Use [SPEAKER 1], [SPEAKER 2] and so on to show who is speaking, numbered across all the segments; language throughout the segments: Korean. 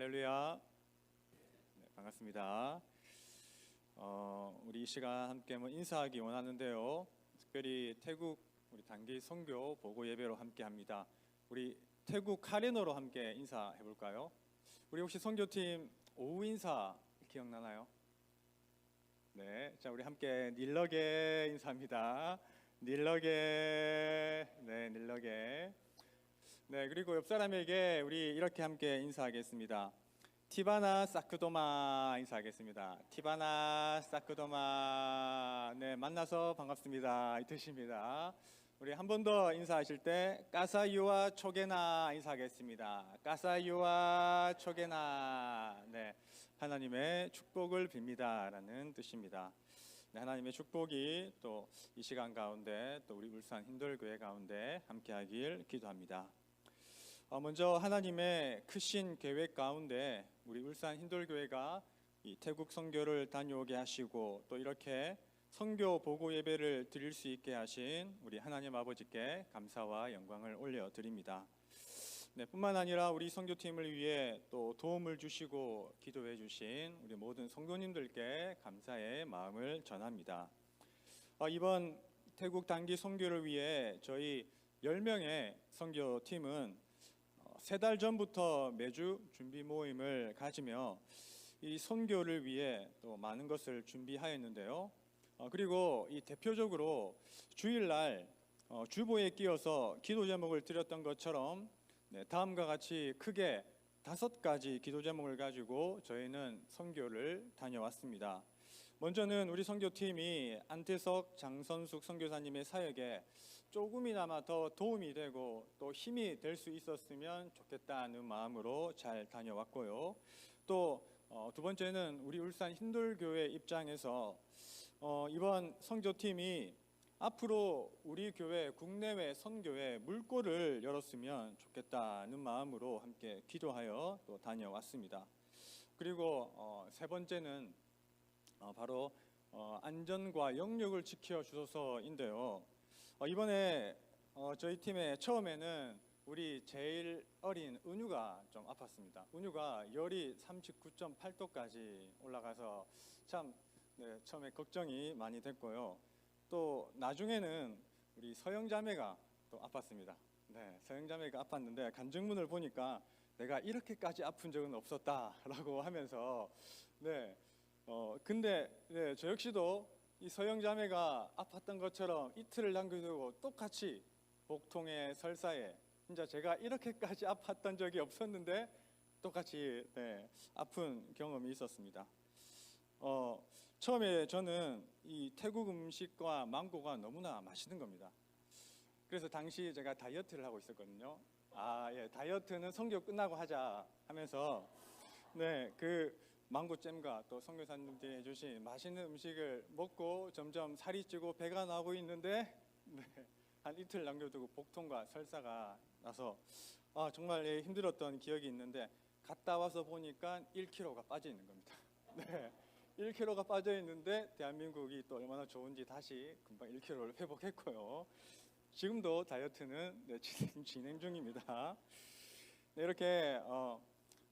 [SPEAKER 1] 할렐루야. 네, 반갑습니다. 우리 이 시간 함께 인사하기 원하는데요. 특별히 태국 우리 단기 선교 보고 예배로 함께 합니다. 우리 태국 카레너로 함께 인사해 볼까요? 우리 혹시 선교팀 오후 인사 기억나나요? 네, 자 우리 함께 닐러게 인사합니다. 닐러게, 네, 닐러게. 네, 그리고 옆 사람에게 우리 이렇게 함께 인사하겠습니다. 티바나 사크도마 인사하겠습니다. 티바나 사크도마. 네, 만나서 반갑습니다. 이 뜻입니다. 우리 한 번 더 인사하실 때 까사유와 초게나 인사하겠습니다. 까사유와 초게나. 네, 하나님의 축복을 빕니다라는 뜻입니다. 네, 하나님의 축복이 또 이 시간 가운데 또 우리 울산 힌돌교회 가운데 함께하길 기도합니다. 먼저 하나님의 크신 계획 가운데 우리 울산 힌돌교회가 이 태국 선교를 다녀오게 하시고 또 이렇게 선교 보고 예배를 드릴 수 있게 하신 우리 하나님 아버지께 감사와 영광을 올려드립니다. 네, 뿐만 아니라 우리 선교팀을 위해 또 도움을 주시고 기도해 주신 우리 모든 성도님들께 감사의 마음을 전합니다. 이번 태국 단기 선교를 위해 저희 10명의 선교팀은 3달 전부터 매주 준비 모임을 가지며 이 선교를 위해 또 많은 것을 준비하였는데요. 그리고 이 대표적으로 주일날 주보에 끼어서 기도 제목을 드렸던 것처럼 다음과 같이 크게 5가지 기도 제목을 가지고 저희는 선교를 다녀왔습니다. 먼저는 우리 선교팀이 안태석 장선숙 선교사님의 사역에 조금이나마 더 도움이 되고 또 힘이 될 수 있었으면 좋겠다는 마음으로 잘 다녀왔고요. 또 두 번째는 우리 울산 힌돌교회 입장에서 이번 선교팀이 앞으로 우리 교회 국내외 선교회 물꼬를 열었으면 좋겠다는 마음으로 함께 기도하여 또 다녀왔습니다. 그리고 세 번째는 바로 안전과 영역을 지켜주소서인데요. 이번에 저희 팀의 처음에는 우리 제일 어린 은유가 좀 아팠습니다. 은유가 열이 39.8도까지 올라가서 참 처음에 걱정이 많이 됐고요. 또 나중에는 우리 서영자매가 또 아팠습니다. 네, 서영자매가 아팠는데 간증문을 보니까 내가 이렇게까지 아픈 적은 없었다라고 하면서 근데 저 역시도 이 서영자매가 아팠던 것처럼 이틀을 남겨두고 똑같이 복통에 설사에 진짜 제가 이렇게까지 아팠던 적이 없었는데 똑같이 아픈 경험이 있었습니다. 처음에 저는 이 태국 음식과 망고가 너무나 맛있는 겁니다. 그래서 당시 제가 다이어트를 하고 있었거든요. 다이어트는 선교 끝나고 하자 하면서 그 망고잼과 또 선교사님들이 해주신 맛있는 음식을 먹고 점점 살이 찌고 배가 나오고 있는데 한 이틀 남겨두고 복통과 설사가 나서 정말 힘들었던 기억이 있는데 갔다 와서 보니까 1kg가 빠져 있는 겁니다. 1kg가 빠져 있는데 대한민국이 또 얼마나 좋은지 다시 금방 1kg를 회복했고요. 지금도 다이어트는 진행 중입니다. 이렇게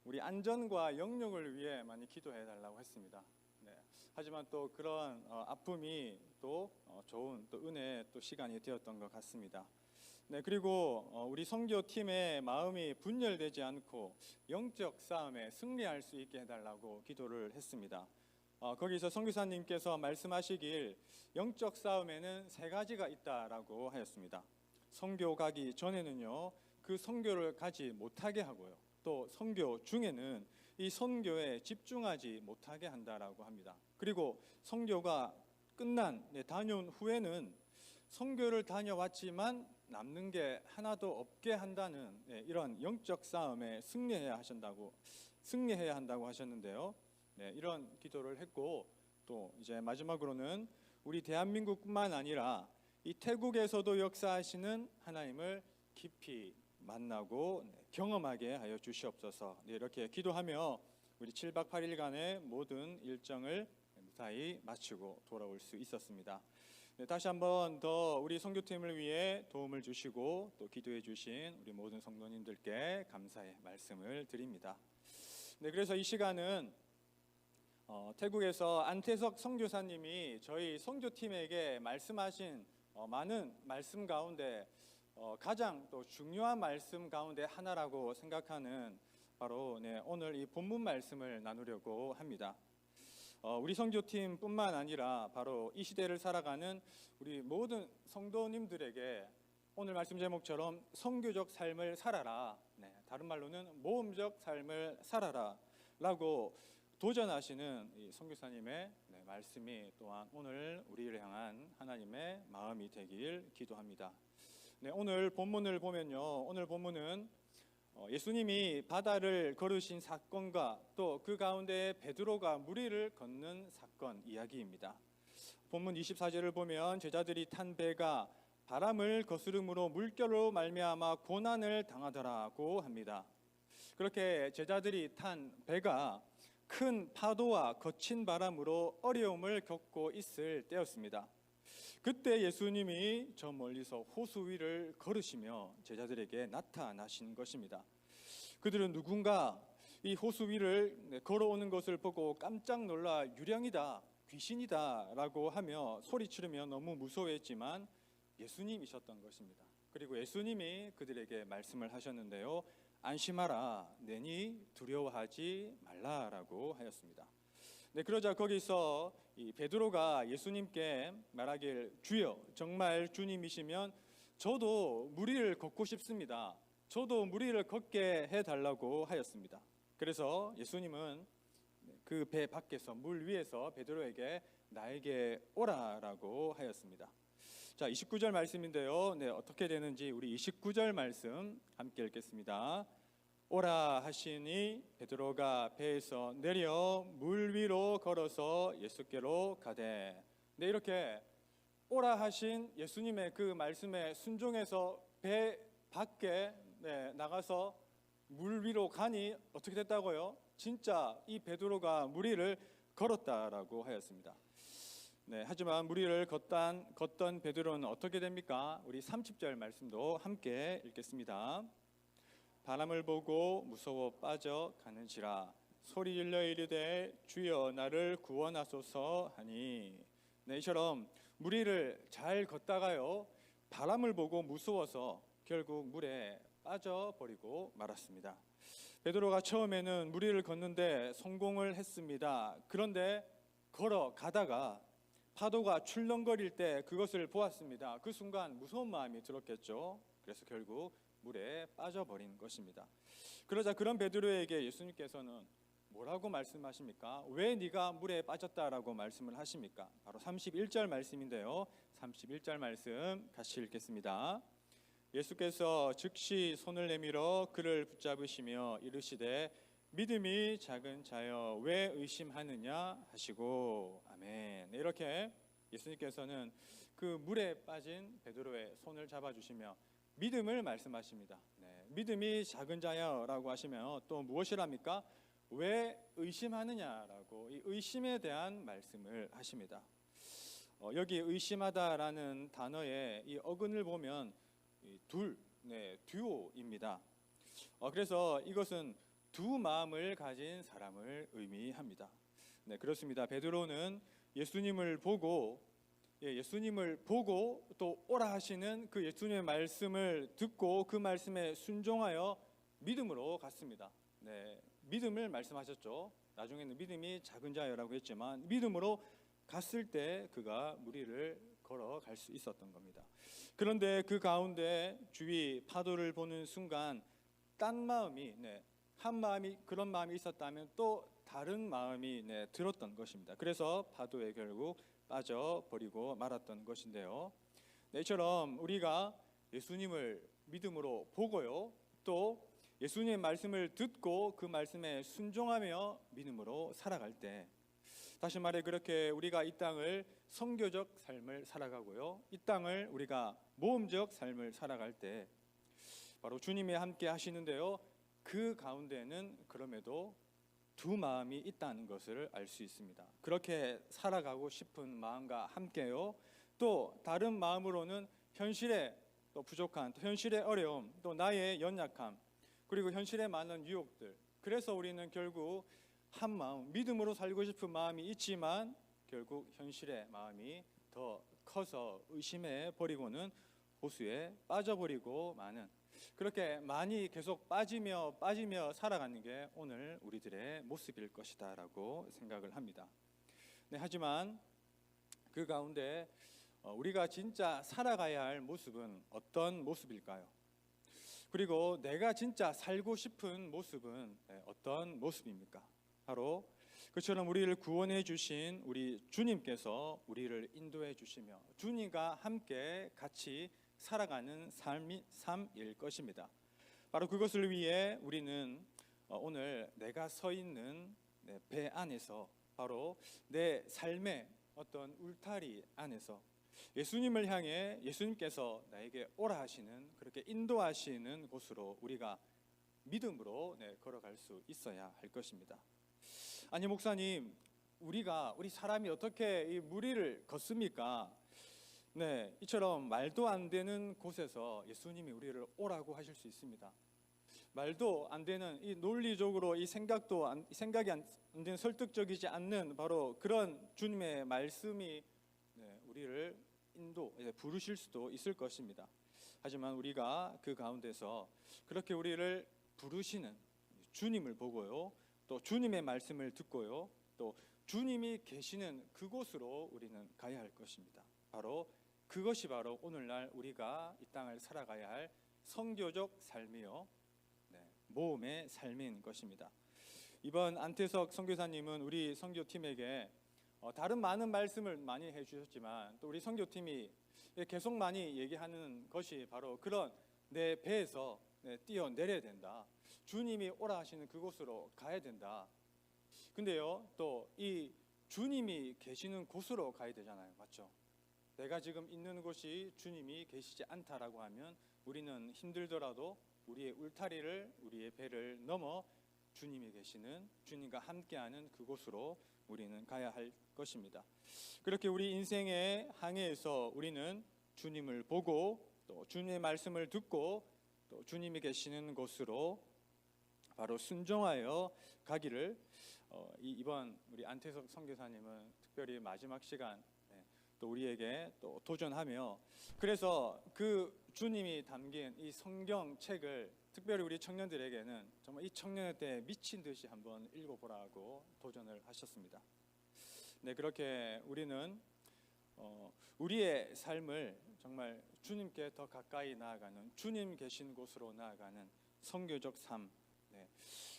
[SPEAKER 1] 우리 안전과 영역을 위해 많이 기도해 달라고 했습니다. 하지만 또 그런 아픔이 또 좋은 또 은혜의 또 시간이 되었던 것 같습니다. 그리고 우리 선교팀의 마음이 분열되지 않고 영적 싸움에 승리할 수 있게 해달라고 기도를 했습니다. 거기서 선교사님께서 말씀하시길 영적 싸움에는 3가지가 있다라고 하였습니다. 선교 가기 전에는요, 그 선교를 가지 못하게 하고요, 또 선교 중에는 이 선교에 집중하지 못하게 한다라고 합니다. 그리고 선교가 다녀온 후에는 선교를 다녀왔지만 남는 게 하나도 없게 한다는 이런 영적 싸움에 승리해야 한다고 하셨는데요. 이런 기도를 했고 또 이제 마지막으로는 우리 대한민국뿐만 아니라 이 태국에서도 역사하시는 하나님을 깊이 만나고 경험하게 하여 주시옵소서. 이렇게 기도하며 우리 7박 8일간의 모든 일정을 무사히 마치고 돌아올 수 있었습니다. 다시 한번 더 우리 선교팀을 위해 도움을 주시고 또 기도해 주신 우리 모든 성도님들께 감사의 말씀을 드립니다. 네, 그래서 이 시간은 태국에서 안태석 선교사님이 저희 선교팀에게 말씀하신 많은 말씀 가운데 가장 또 중요한 말씀 가운데 하나라고 생각하는 바로 오늘 이 본문 말씀을 나누려고 합니다. 우리 선교팀뿐만 아니라 바로 이 시대를 살아가는 우리 모든 성도님들에게 오늘 말씀 제목처럼 선교적 삶을 살아라, 다른 말로는 모험적 삶을 살아라 라고 도전하시는 이 선교사님의 말씀이 또한 오늘 우리를 향한 하나님의 마음이 되길 기도합니다. 오늘 본문을 보면요, 오늘 본문은 예수님이 바다를 걸으신 사건과 또 그 가운데 베드로가 무리를 걷는 사건 이야기입니다. 본문 24절을 보면 제자들이 탄 배가 바람을 거스름으로 물결로 말미암아 고난을 당하더라고 합니다. 그렇게 제자들이 탄 배가 큰 파도와 거친 바람으로 어려움을 겪고 있을 때였습니다. 그때 예수님이 저 멀리서 호수 위를 걸으시며 제자들에게 나타나신 것입니다. 그들은 누군가 이 호수 위를 걸어오는 것을 보고 깜짝 놀라 유령이다, 귀신이다 라고 하며 소리치르며 너무 무서워했지만 예수님이셨던 것입니다. 그리고 예수님이 그들에게 말씀을 하셨는데요, 안심하라, 내니 두려워하지 말라라고 하였습니다. 그러자 거기서 이 베드로가 예수님께 말하길, 주여, 정말 주님이시면 저도 무리를 걷고 싶습니다. 저도 무리를 걷게 해달라고 하였습니다. 그래서 예수님은 그 배 밖에서 물 위에서 베드로에게 나에게 오라라고 하였습니다. 자, 29절 말씀인데요. 어떻게 되는지 우리 29절 말씀 함께 읽겠습니다. 오라 하시니 베드로가 배에서 내려 물 위로 걸어서 예수께로 가되. 이렇게 오라 하신 예수님의 그 말씀에 순종해서 배 밖에 나가서 물 위로 가니 어떻게 됐다고요? 진짜 이 베드로가 무리를 걸었다라고 하였습니다. 하지만 무리를 걷던 베드로는 어떻게 됩니까? 우리 30절 말씀도 함께 읽겠습니다. 바람을 보고 무서워 빠져 가는지라 소리 질러 이르되 주여 나를 구원하소서 하니. 이처럼 무리를 잘 걷다가요, 바람을 보고 무서워서 결국 물에 빠져버리고 말았습니다. 베드로가 처음에는 무리를 걷는데 성공을 했습니다. 그런데 걸어가다가 파도가 출렁거릴 때 그것을 보았습니다. 그 순간 무서운 마음이 들었겠죠. 그래서 결국 물에 빠져버린 것입니다. 그러자 그런 베드로에게 예수님께서는 뭐라고 말씀하십니까? 왜 네가 물에 빠졌다라고 말씀을 하십니까? 바로 31절 말씀인데요, 31절 말씀 같이 읽겠습니다. 예수께서 즉시 손을 내밀어 그를 붙잡으시며 이르시되 믿음이 작은 자여 왜 의심하느냐 하시고. 아멘. 이렇게 예수님께서는 그 물에 빠진 베드로의 손을 잡아주시며 믿음을 말씀하십니다. 믿음이 작은 자여라고 하시면 또 무엇이랍니까? 왜 의심하느냐라고 이 의심에 대한 말씀을 하십니다. 여기 의심하다라는 단어의 이 어근을 보면 듀오입니다. 그래서 이것은 두 마음을 가진 사람을 의미합니다. 그렇습니다. 베드로는 예수님을 보고 또 오라 하시는 그 예수님의 말씀을 듣고 그 말씀에 순종하여 믿음으로 갔습니다. 믿음을 말씀하셨죠. 나중에는 믿음이 작은 자여라고 했지만 믿음으로 갔을 때 그가 무리를 걸어갈 수 있었던 겁니다. 그런데 그 가운데 주위 파도를 보는 순간 딴 마음이 한 마음이 그런 마음이 있었다면 또 다른 마음이 들었던 것입니다. 그래서 파도에 결국 빠져버리고 말았던 것인데요. 이처럼 우리가 예수님을 믿음으로 보고요, 또 예수님의 말씀을 듣고 그 말씀에 순종하며 믿음으로 살아갈 때, 다시 말해 그렇게 우리가 이 땅을 선교적 삶을 살아가고요, 이 땅을 우리가 모험적 삶을 살아갈 때 바로 주님이 함께 하시는데요, 그 가운데는 그럼에도 두 마음이 있다는 것을 알 수 있습니다. 그렇게 살아가고 싶은 마음과 함께요, 또 다른 마음으로는 현실에 또 부족한, 또 현실의 어려움, 또 나의 연약함, 그리고 현실에 많은 유혹들, 그래서 우리는 결국 한 마음, 믿음으로 살고 싶은 마음이 있지만 결국 현실의 마음이 더 커서 의심해 버리고는 호수에 빠져버리고 마는, 그렇게 많이 계속 빠지며 살아가는 게 오늘 우리들의 모습일 것이다라고 생각을 합니다. 네, 하지만 그 가운데 우리가 진짜 살아가야 할 모습은 어떤 모습일까요? 그리고 내가 진짜 살고 싶은 모습은 어떤 모습입니까? 바로 그처럼 우리를 구원해 주신 우리 주님께서 우리를 인도해 주시며 주님과 함께 같이 살아가는 삶일 것입니다. 바로 그것을 위해 우리는 오늘 내가 서 있는 배 안에서, 바로 내 삶의 어떤 울타리 안에서 예수님을 향해 예수님께서 나에게 오라 하시는, 그렇게 인도하시는 곳으로 우리가 믿음으로 걸어갈 수 있어야 할 것입니다. 아니 목사님, 우리 사람이 어떻게 이 무리를 걷습니까? 네, 이처럼 말도 안 되는 곳에서 예수님이 우리를 오라고 하실 수 있습니다. 말도 안 되는, 이 논리적으로 이 생각이 안 되는, 설득적이지 않는 바로 그런 주님의 말씀이 우리를 부르실 수도 있을 것입니다. 하지만 우리가 그 가운데서 그렇게 우리를 부르시는 주님을 보고요, 또 주님의 말씀을 듣고요, 또 주님이 계시는 그곳으로 우리는 가야 할 것입니다. 그것이 바로 오늘날 우리가 이 땅을 살아가야 할 선교적 삶이요, 모험의 삶인 것입니다. 이번 안태석 선교사님은 우리 선교팀에게 다른 많은 말씀을 많이 해주셨지만, 또 우리 선교팀이 계속 많이 얘기하는 것이 바로 그런 내 배에서 뛰어내려야 된다, 주님이 오라 하시는 그곳으로 가야 된다. 근데요, 또 이 주님이 계시는 곳으로 가야 되잖아요, 맞죠? 내가 지금 있는 곳이 주님이 계시지 않다라고 하면 우리는 힘들더라도 우리의 울타리를, 우리의 배를 넘어 주님이 계시는, 주님과 함께하는 그곳으로 우리는 가야 할 것입니다. 그렇게 우리 인생의 항해에서 우리는 주님을 보고 또 주님의 말씀을 듣고 또 주님이 계시는 곳으로 바로 순종하여 가기를 이번 우리 안태석 선교사님은 특별히 마지막 시간 또 우리에게 또 도전하며, 그래서 그 주님이 담긴 이 성경책을 특별히 우리 청년들에게는 정말 이 청년의 때 미친 듯이 한번 읽어보라고 도전을 하셨습니다. 네, 그렇게 우리는 우리의 삶을 정말 주님께 더 가까이 나아가는, 주님 계신 곳으로 나아가는 선교적 삶,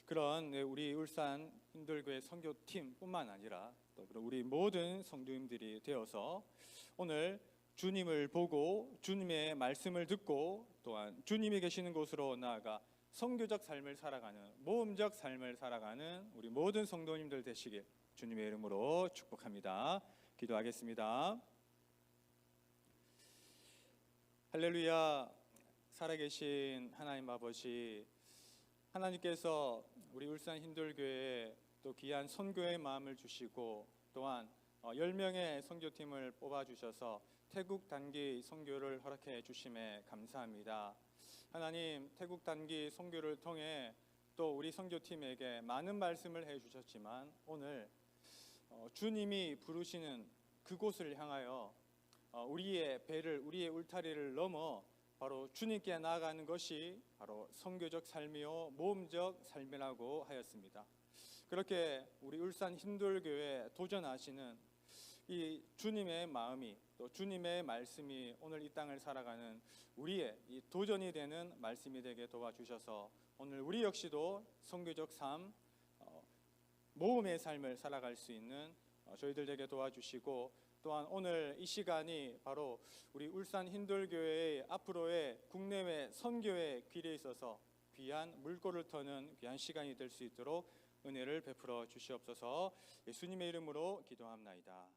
[SPEAKER 1] 그런 우리 울산 hin들교회 선교팀뿐만 아니라 또 우리 모든 성도님들이 되어서 오늘 주님을 보고 주님의 말씀을 듣고 또한 주님이 계시는 곳으로 나아가 선교적 삶을 살아가는, 모험적 삶을 살아가는 우리 모든 성도님들 되시길 주님의 이름으로 축복합니다. 기도하겠습니다. 할렐루야. 살아계신 하나님 아버지, 하나님께서 우리 울산 힌들교회에 또 귀한 선교의 마음을 주시고 또한 10명의 선교팀을 뽑아주셔서 태국 단기 선교를 허락해 주심에 감사합니다. 하나님, 태국 단기 선교를 통해 또 우리 선교팀에게 많은 말씀을 해주셨지만 오늘 주님이 부르시는 그곳을 향하여 우리의 배를, 우리의 울타리를 넘어 바로 주님께 나아가는 것이 바로 선교적 삶이요 모험적 삶이라고 하였습니다. 그렇게 우리 울산 힌들교회에 도전하시는 이 주님의 마음이, 또 주님의 말씀이 오늘 이 땅을 살아가는 우리의 이 도전이 되는 말씀이 되게 도와주셔서 오늘 우리 역시도 선교적 삶, 모험의 삶을 살아갈 수 있는 저희들에게 도와주시고, 또한 오늘 이 시간이 바로 우리 울산 힌들교회의 앞으로의 국내외 선교의 길에 있어서 귀한 물꼬를 터는 귀한 시간이 될 수 있도록 은혜를 베풀어 주시옵소서. 예수님의 이름으로 기도합나이다.